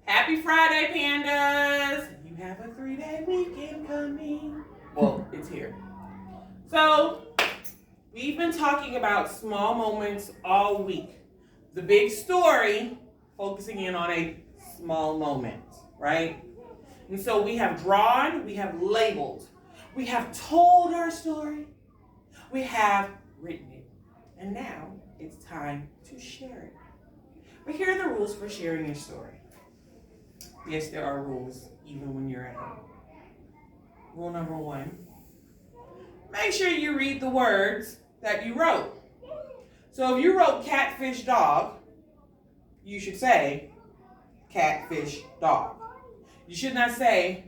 Happy Friday, pandas! You have a 3-day weekend coming. Well, it's here. So, we've been talking about small moments all week. The big story, focusing in on a small moment, right? And so we have drawn, we have labeled, we have told our story, we have written it. And now it's time to share it. But here are the rules for sharing your story. Yes, there are rules, even when you're at home. Rule number 1, make sure you read the words that you wrote. So if you wrote catfish dog, you should say catfish dog. You should not say,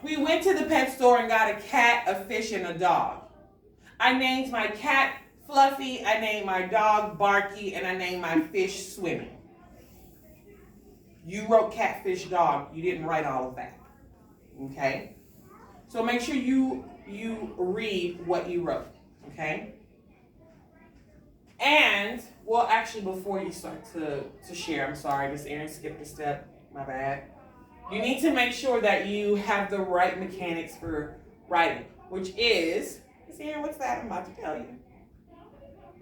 we went to the pet store and got a cat, a fish, and a dog. I named my cat Fluffy, I named my dog Barky, and I named my fish Swimming. You wrote catfish dog. You didn't write all of that. Okay? So make sure you read what you wrote. Okay? And, well, actually, before you start to share, I'm sorry, Miss Erin skipped a step. My bad. You need to make sure that you have the right mechanics for writing, which is, Miss Erin, what's that I'm about to tell you?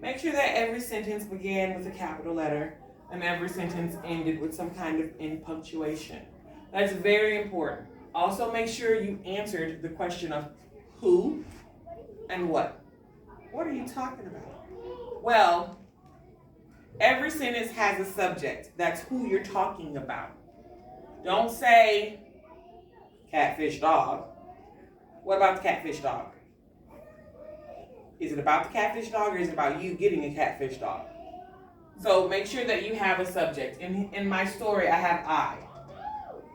Make sure that every sentence began with a capital letter and every sentence ended with some kind of end punctuation. That's very important. Also, make sure you answered the question of who and what. What are you talking about? Well, every sentence has a subject. That's who you're talking about. Don't say catfish dog. What about the catfish dog? Is it about the catfish dog or is it about you getting a catfish dog? So make sure that you have a subject. In my story, I have I.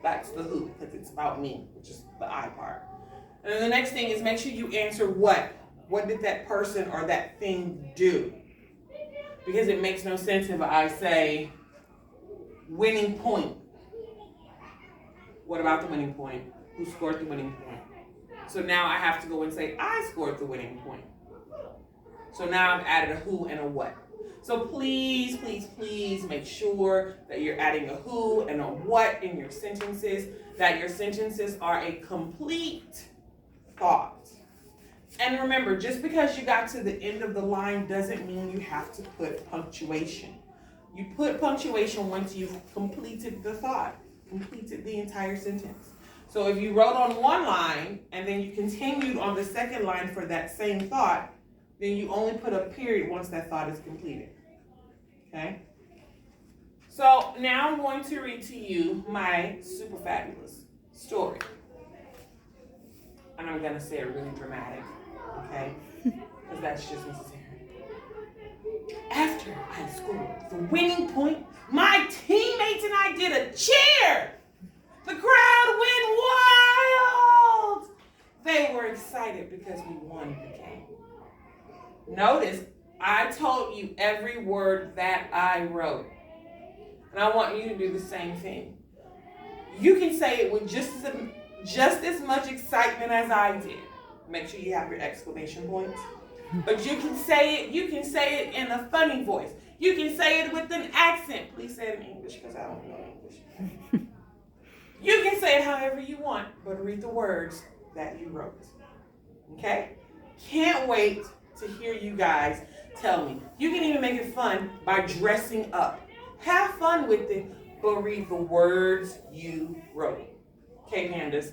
That's the who, because it's about me, which is the I part. And then the next thing is make sure you answer what. What did that person or that thing do? Because it makes no sense if I say winning point. What about the winning point? Who scored the winning point? So now I have to go and say I scored the winning point. So now I've added a who and a what. So please, please, please make sure that you're adding a who and a what in your sentences, that your sentences are a complete thought. And remember, just because you got to the end of the line doesn't mean you have to put punctuation. You put punctuation once you've completed the thought, completed the entire sentence. So if you wrote on one line and then you continued on the second line for that same thought, then you only put a period once that thought is completed. Okay? So now I'm going to read to you my super fabulous story. And I'm going to say it really dramatic. Okay? Because that's just necessary. After I scored the winning point, my teammates and I did a cheer. The crowd went wild. They were excited because we won the game. Notice, I told you every word that I wrote. And I want you to do the same thing. You can say it with just as much excitement as I did. Make sure you have your exclamation points. But you can say it in a funny voice. You can say it with an accent. Please say it in English because I don't know English. You can say it however you want, but read the words that you wrote. Okay? Can't wait to hear you guys tell me. You can even make it fun by dressing up. Have fun with it, but read the words you wrote. Okay, pandas,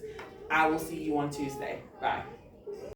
I will see you on Tuesday. Bye.